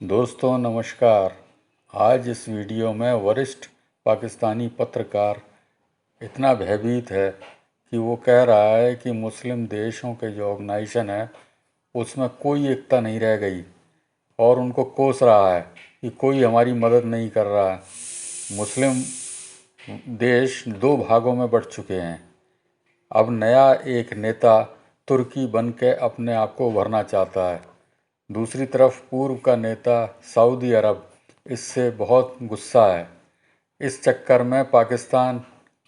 दोस्तों नमस्कार। आज इस वीडियो में वरिष्ठ पाकिस्तानी पत्रकार इतना भयभीत है कि वो कह रहा है कि मुस्लिम देशों के जो ऑर्गेनाइजेशन है उसमें कोई एकता नहीं रह गई और उनको कोस रहा है कि कोई हमारी मदद नहीं कर रहा है। मुस्लिम देश दो भागों में बंट चुके हैं। अब नया एक नेता तुर्की बन के अपने आप को उभरना चाहता है। दूसरी तरफ पूर्व का नेता सऊदी अरब इससे बहुत गुस्सा है। इस चक्कर में पाकिस्तान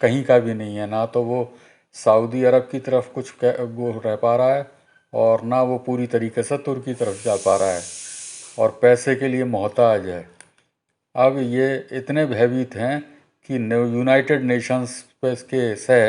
कहीं का भी नहीं है, ना तो वो सऊदी अरब की तरफ कुछ वो रह पा रहा है और ना वो पूरी तरीके से तुर्की तरफ जा पा रहा है और पैसे के लिए मोहताज है। अब ये इतने भयभीत हैं कि यूनाइटेड नेशंस पे के से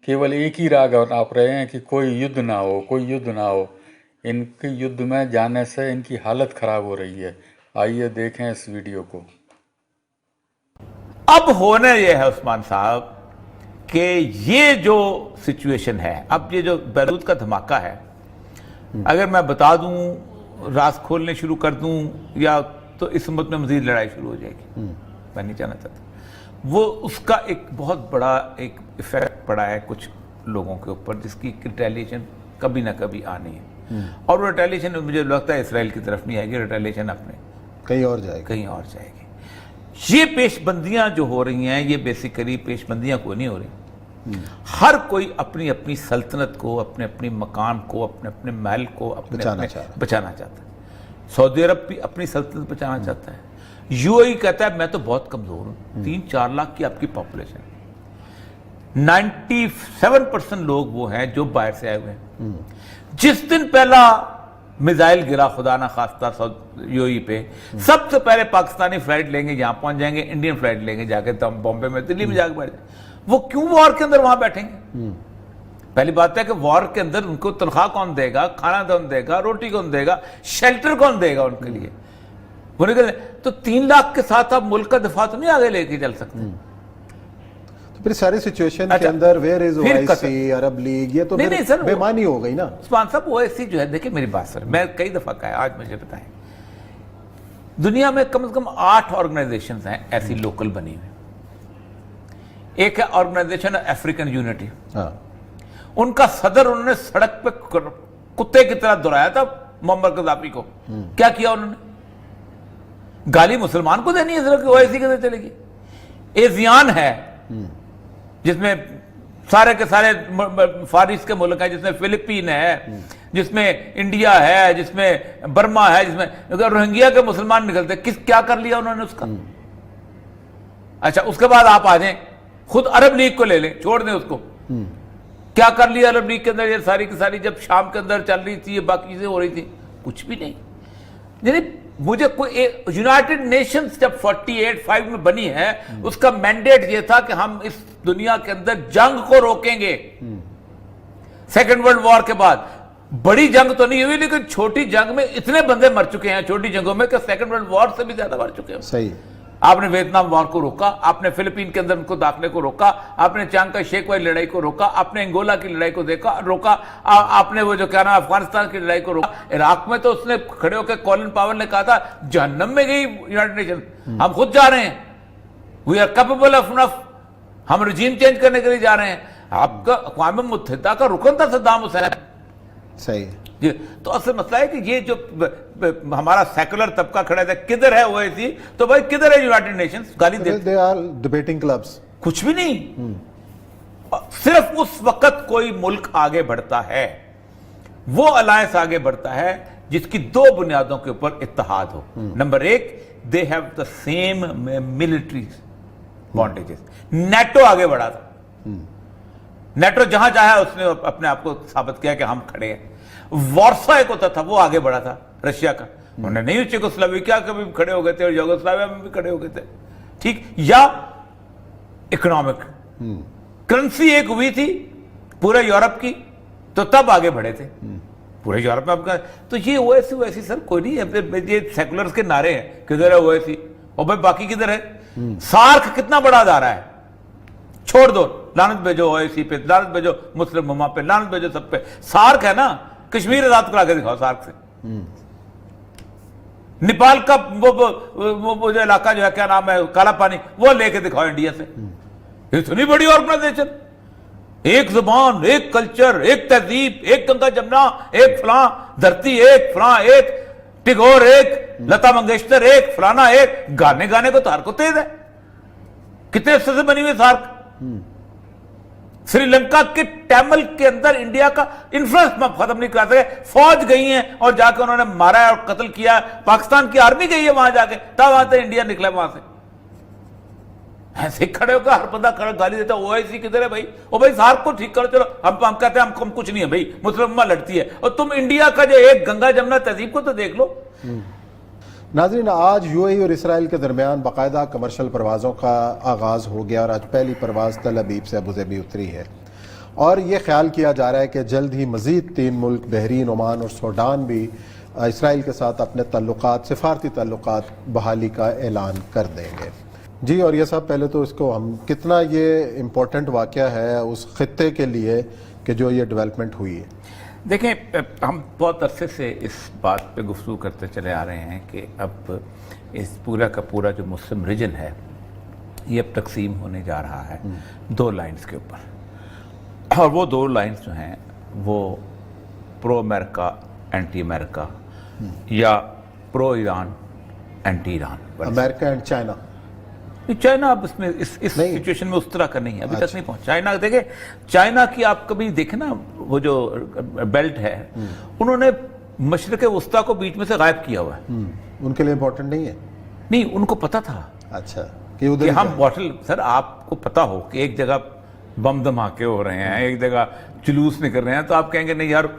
केवल एक ही राग आप रहे हैं कि कोई युद्ध ना हो, कोई युद्ध ना हो। इनके युद्ध में जाने से इनकी हालत ख़राब हो रही है। आइए देखें इस वीडियो को। अब होने ये है उस्मान साहब कि ये जो सिचुएशन है, अब ये जो बैरूत का धमाका है, अगर मैं बता दूं, राज खोलने शुरू कर दूं या तो इस उम्मत में मजीद लड़ाई शुरू हो जाएगी। मैं नहीं जानना चाहता। वो उसका एक बहुत बड़ा एक इफेक्ट पड़ा है कुछ लोगों के ऊपर, जिसकी रिटेलिएशन कभी ना कभी आनी है। और वो रिटेलिएशन मुझे लगता है इसराइल की तरफ नहीं आएगी, रिटेलिएशन अपने कहीं और जाएगी। ये पेशबंदियां जो हो रही हैं, ये बेसिकली पेशबंदियां कोई नहीं हो रही। हर कोई अपनी अपनी सल्तनत को, अपने अपने मकान को, अपने अपने महल को बचाना चाहता है। सऊदी अरब भी अपनी सल्तनत बचाना चाहता है। यूएई कहता है मैं तो बहुत कमजोर हूं। 3-4 लाख की आपकी पॉपुलेशन, 97% लोग वो हैं जो बाहर से आए हुए हैं। जिस दिन पहला मिसाइल गिरा, खुदा ना खास्ता यूएई पे, सबसे पहले पाकिस्तानी फ्लाइट लेंगे, यहां पहुंच जाएंगे, इंडियन फ्लाइट लेंगे, जाके बॉम्बे में, दिल्ली में जाकर बैठ जाए। वो क्यों वॉर के अंदर वहां बैठेंगे? पहली बात है कि वॉर के अंदर उनको तनख्वाह कौन देगा, खाना कौन देगा, रोटी कौन देगा, शेल्टर कौन देगा उनके लिए? वो निकल तो 3 लाख के साथ आप मुल्क का दिफा तो नहीं आगे लेके चल सकते। तो फिर सारी सिचुएशन के अंदर where is OIC, Arab League, ये तो नहीं सर, बेमानी हो गई ना उस्मान साहब। ओआईसी जो है, देखिए मेरी बात सर, मैं कई दफा कहा है, आज मुझे बताएं, दुनिया में कम से कम 8 ऑर्गेनाइजेशंस हैं ऐसी लोकल बनी हुई। एक है ऑर्गेनाइजेशन अफ्रीकन यूनिटी। उनका सदर उन्होंने सड़क पे कुत्ते की तरह दोहराया था मोहम्मद गद्दाफी को। क्या किया उन्होंने? गाली मुसलमान को देनी है सिर्फ, ओआईसी के अंदर चलेगी। एजियान है जिसमें सारे के सारे फारिस के मुल्क हैं, जिसमें फिलीपीन है, जिसमें इंडिया है, जिसमें बर्मा है, जिसमें अगर रोहिंग्या के मुसलमान निकलते, क्या कर लिया उन्होंने उसका? अच्छा, उसके बाद आप आ जाएं, खुद अरब लीग को ले लें, छोड़ दें उसको। क्या कर लिया अरब लीग के अंदर? ये सारी की सारी जब शाम के अंदर चल रही थी, ये बाकी चीजें हो रही थी, कुछ भी नहीं। यानी मुझे कोई यूनाइटेड नेशंस जब 48-5 में बनी है, उसका मैंडेट ये था कि हम इस दुनिया के अंदर जंग को रोकेंगे। सेकेंड वर्ल्ड वॉर के बाद बड़ी जंग तो नहीं हुई, लेकिन छोटी जंग में इतने बंदे मर चुके हैं छोटी जंगों में कि सेकेंड वर्ल्ड वॉर से भी ज्यादा मर चुके हैं। सही। आपने वियतनाम वॉर को रोका, आपने फिलीपीन के अंदर उनको दाखिले को रोका, आपने चांग का शेख वाली लड़ाई को रोका, आपने अंगोला की लड़ाई को रोका, आपने वो जो क्या नाम अफगानिस्तान की लड़ाई को रोका। इराक में तो उसने खड़े होकर कॉलिन पावेल ने कहा था जहन्नम में गई यूनाइटेड नेशन, हम खुद जा रहे हैं, we are capable of enough, हम रिजीम चेंज करने के लिए जा रहे हैं। आपका अक़वाम मुत्तहिदा का रुकन था सद्दाम हुसैन। सही। तो असल मसला है कि ये जो हमारा सेकुलर तबका खड़ा है, किधर है ओआईसी? तो भाई किधर है यूनाइटेड नेशंस? गाली दे आर डिबेटिंग क्लब्स, कुछ भी नहीं। सिर्फ उस वक्त कोई मुल्क आगे बढ़ता है, वो अलायंस आगे बढ़ता है जिसकी 2 बुनियादों के ऊपर इत्तेहाद हो। Number 1, they have the same military bondages. NATO आगे बढ़ा था। नेटो जहां चाहे उसने अपने आप को साबित किया कि हम खड़े हैं। वार्सा एक होता था, वो आगे बढ़ा था रशिया का, उन्होंने नहीं चेकोस्लोवाकिया कभी खड़े हो गए थे और यूगोस्लाविया में भी खड़े हो गए थे, ठीक। या इकोनॉमिक करेंसी एक हुई थी पूरे यूरोप की, तो तब आगे बढ़े थे पूरे यूरोप में। आपका तो ये ओआईसी सर कोई नहीं है, ये सेकुलर्स के नारे हैं, किधर है ओआईसी? और भाई बाकी किधर है? सार्क कितना बड़ा अदारा है, छोड़ दो, लानत भेजो ओआईसी पे, लानत भेजो मुस्लिम उम्मा पे, लानत भेजो सब पे। सार्क है ना, कश्मीर आजाद करा के दिखाओ सार्क से। नेपाल का वो जो इलाका जो है, क्या नाम है, काला पानी, वो लेके दिखाओ इंडिया से। इतनी बड़ी ऑर्गेनाइजेशन, एक जुबान, एक कल्चर, एक तहजीब, एक गंगा जमुना, एक फलां धरती, एक फलां, एक टिगोर, एक लता मंगेशकर, एक फलाना, एक गाने गाने को तार को तेज है। कितने हिस्से से बनी हुई सार्क। श्रीलंका के टैमल के अंदर इंडिया का इन्फ्लुएंस खत्म नहीं करा सके। फौज गई है और जाकर उन्होंने मारा है और कत्ल किया। पाकिस्तान की आर्मी गई है वहां जाके, तब वहां से इंडिया निकला वहां से। ऐसे खड़े होकर हर बंदा खड़ा गाली देता, ओआईसी किधर है भाई? ओ भाई सार्क को ठीक करो, चलो हम कहते हैं हम कुछ नहीं है भाई, मुस्लिम उम्मा लड़ती है, और तुम इंडिया का जो एक गंगा जमुना तहजीब को तो देख लो। नाज़रीन, आज यूएई और इसराइल के दरमियान बाकायदा कमर्शियल परवाज़ों का आगाज़ हो गया और आज पहली परवाज़ तल अबीब से अबूज़ेबी उतरी है और ये ख्याल किया जा रहा है कि जल्द ही मज़ीद 3 मुल्क बहरीन, ओमान और सूडान भी इसराइल के साथ अपने ताल्लुकात, सिफारती ताल्लुकात बहाली का ऐलान कर देंगे। जी, और ये सब पहले तो इसको हम कितना ये इम्पोर्टेंट वाक़या है उस खित्ते के लिए कि जो ये डेवलपमेंट हुई है। देखें, हम बहुत अरसे से इस बात पे गुफ्तगू करते चले आ रहे हैं कि अब इस पूरा का पूरा जो मुस्लिम रीजन है ये अब तकसीम होने जा रहा है 2 लाइन्स के ऊपर, और वो 2 लाइन्स जो हैं वो प्रो अमेरिका एंटी अमेरिका या pro Iran anti Iran. America and China, China अब इसमें इस सिचुएशन में उस तरह का नहीं है, अभी तक नहीं पहुंचा। चाइना देखे, चाइना की आप कभी देखे ना, वो जो बेल्ट है उन्होंने मशरिक वस्ता को बीच में से गायब किया हुआ है। उनके लिए इंपॉर्टेंट नहीं है? नहीं, उनको पता था। अच्छा, कि हम बॉटल, सर आपको पता हो कि एक जगह बम धमाके हो रहे हैं, एक जगह जुलूस निकल रहे हैं, तो आप कहेंगे नहीं यार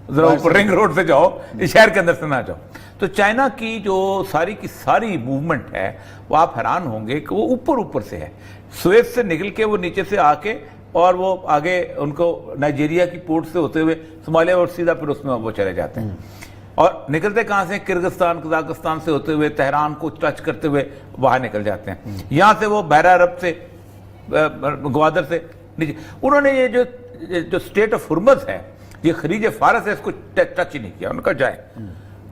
जरा ऊपर रिंग रोड से जाओ, इस शहर के अंदर से ना जाओ। तो चाइना की जो सारी की सारी मूवमेंट है वो आप हैरान होंगे कि वो ऊपर ऊपर से है। सुएज से निकल के वो नीचे से आके और वो आगे उनको नाइजीरिया की पोर्ट से होते हुए सोमालिया और सीधा फिर उसमें वो चले जाते हैं। और निकलते कहाँ से? किर्गिस्तान, कजाकिस्तान से होते हुए तेहरान को टच करते हुए बाहर निकल जाते हैं। यहाँ से वो बहरा अरब से, ग्वादर से नीचे। उन्होंने ये जो स्टेट ऑफ हुर्मज है, ये खलीज फारस है, इसको टच ही नहीं किया। उनका जाए,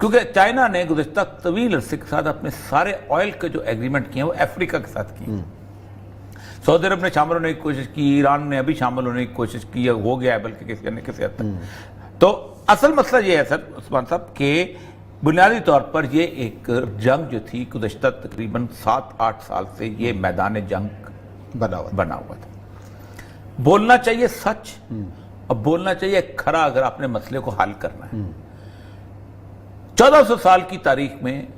क्योंकि चाइना ने गुज़श्ता तवील अरसे के साथ अपने सारे ऑयल के जो एग्रीमेंट किए हैं वो अफ्रीका के साथ किए। सऊदी अरब ने शामिल होने की कोशिश की, ईरान ने अभी शामिल होने की कोशिश की, हो गया है बल्कि किसी न किसी हद तक। तो असल मसला ये है सर उस्मान साहब कि बुनियादी तौर पर ये एक जंग जो थी गुज़श्ता तकरीबन 7-8 साल से ये मैदान जंग बना हुआ था। बोलना चाहिए सच, अब बोलना चाहिए खरा अगर आपने मसले को हल करना है। 1400 साल की तारीख में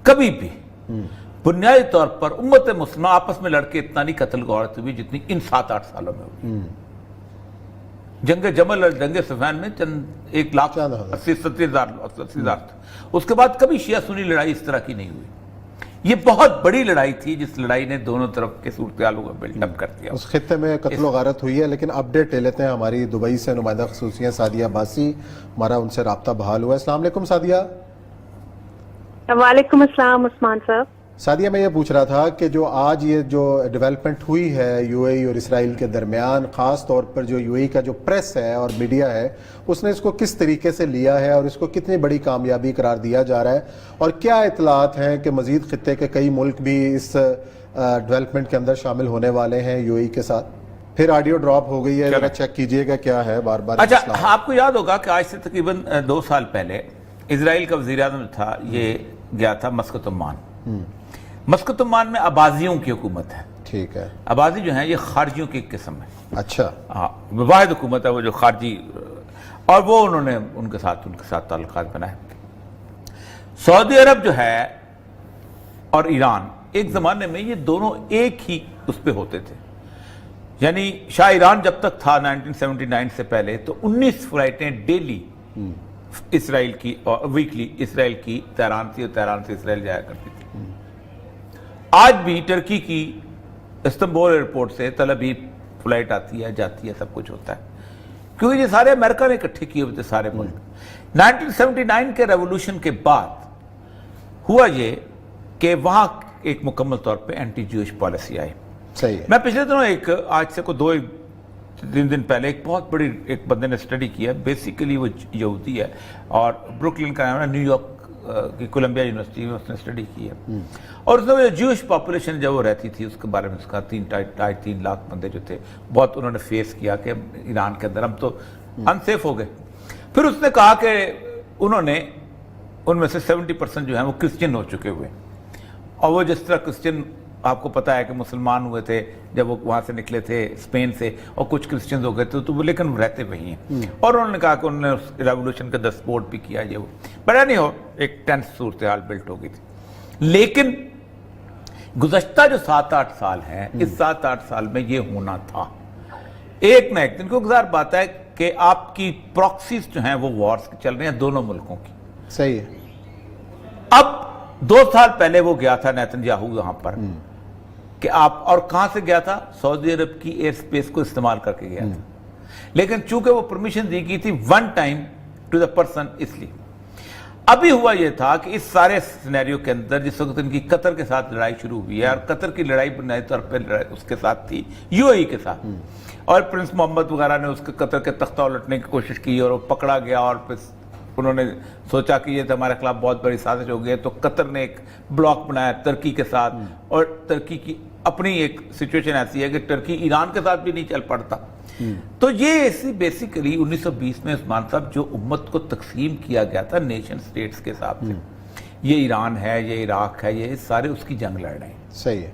कभी भी बुनियादी तौर पर उम्मत मुस्लिम आपस में लड़के इतना नहीं कत्ल गौरत हुई जितनी इन 7-8 सालों में हुई। जंग जमल और जंग सफैन में चंद 1,80,000 उसके बाद कभी शिया सुन्नी लड़ाई इस तरह की नहीं हुई। ये बहुत बड़ी लड़ाई थी जिस लड़ाई ने दोनों तरफ के सूरत-ए-हाल को बिल्डअप कर दिया। उस खित्ते में कत्ल गारत हुई है। लेकिन अपडेट ले लेते हैं, हमारी दुबई से नुमाइंदा खसूसिया सादिया बासी, हमारा उनसे रब्ता बहाल हुआ है। अस्सलाम वालेकुम सादिया। वालेकुम अस्सलाम उस्मान साहब। सादिया, मैं ये पूछ रहा था कि जो आज ये जो डेवलपमेंट हुई है यूएई और इसराइल के दरमियान, ख़ास तौर पर जो यूएई का जो प्रेस है और मीडिया है उसने इसको किस तरीके से लिया है और इसको कितनी बड़ी कामयाबी करार दिया जा रहा है, और क्या इतलात हैं कि मज़ीद खित्ते के कई मुल्क भी इस डेवलपमेंट के अंदर शामिल होने वाले हैं यूएई के साथ? फिर ऑडियो ड्रॉप हो गई है, जरा चेक कीजिएगा क्या है बार बार। अच्छा, आपको याद होगा कि आज से तकरीबन 2 साल पहले इसराइल का वज़ीर आज़म था, ये गया था मस्कत उम्मान। मस्कत उम्मान में अबाजियों की हुकूमत है। ठीक है। अबाजी जो है ये खारजियों की एक किस्म है। अच्छा। हाँ, वाहिद हुकूमत है वो जो खारजी, और वो उन्होंने उनके साथ ताल्लुकात बनाए। सऊदी अरब जो है और ईरान, एक ज़माने में ये दोनों एक ही उस पर होते थे। यानी शाह ईरान जब तक था 1979 से पहले, तो 19 फ्लाइटें डेली इसराइल की और वीकली इसराइल की तेहरान थी और तेहरान से इसराइल जाया करती थी। आज भी टर्की की इस्तांबुल एयरपोर्ट से तल अबीब फ्लाइट आती है, जाती है, सब कुछ होता है, क्योंकि ये सारे अमेरिका ने इकट्ठे किए हुए थे सारे मुल्क। 1979 के रेवोल्यूशन के बाद हुआ ये कि वहां एक मुकम्मल तौर पे एंटी ज्यूइश पॉलिसी आई। सही है। मैं पिछले दिनों आज से को 2-3 दिन पहले एक बहुत बड़ी एक बंदे ने स्टडी किया, बेसिकली वो यहूदी है और ब्रुकलिन का नाम है, न्यूयॉर्क की कोलंबिया यूनिवर्सिटी में उसने स्टडी की है। और उसमें ज्यूश पॉपुलेशन जब वो रहती थी उसके बारे में उसका 3.5 लाख बंदे जो थे, बहुत उन्होंने फेस किया कि ईरान के अंदर हम तो अनसेफ हो गए। फिर उसने कहा कि उन्होंने उनमें से 70% जो है वो क्रिश्चियन हो चुके हुए, और वो जिस तरह क्रिश्चियन आपको पता है कि मुसलमान हुए थे जब वो वहाँ से निकले थे स्पेन से, और कुछ क्रिश्चियंस हो गए थे, तो वो लेकिन वो रहते वही हैं। और उन्होंने कहा कि उन्होंने उस रेवोल्यूशन का द सपोर्ट भी किया, ये वो बड़ा नहीं हो, एक टेंस सूरत हाल बिल्ट हो गई थी। लेकिन गुज़श्ता जो 7-8 साल हैं, इस 7-8 साल में ये होना था एक ना एक दिन, क्योंकि ज़ाहिर बात है कि आपकी प्रॉक्सीज जो हैं वो वॉर्स चल रहे हैं दोनों मुल्कों की। सही है। अब 2 साल पहले वो गया था नेतन्याहू वहां पर कि आप, और कहां से गया था? सऊदी अरब की एयर स्पेस को इस्तेमाल करके गया था, लेकिन चूंकि वो परमिशन दी गई थी one time to the person, इसलिए अभी हुआ ये था कि इस सारे सिनेरियो के अंदर जिस वक्त इनकी कतर के साथ लड़ाई शुरू हुई है, और कतर की लड़ाई बुनियादी तौर पर उसके साथ थी यूएई के साथ, और प्रिंस मोहम्मद वगैरह ने उसके कतर के तख्ता उलटने की कोशिश की और वो पकड़ा गया, और फिर उन्होंने सोचा कि ये तो हमारे खिलाफ बहुत बड़ी साजिश हो गई है, तो कतर ने एक ब्लॉक बनाया तुर्की के साथ, और तुर्की की अपनी एक सिचुएशन ऐसी है कि तुर्की ईरान के साथ भी नहीं चल पड़ता। तो ये ऐसी बेसिकली 1920 में उस्मान साहब जो उम्मत को तकसीम किया गया था नेशन स्टेट्स के हिसाब से, ये ईरान है, ये इराक है, ये सारे उसकी जंग लड़ रहे हैं। सही है।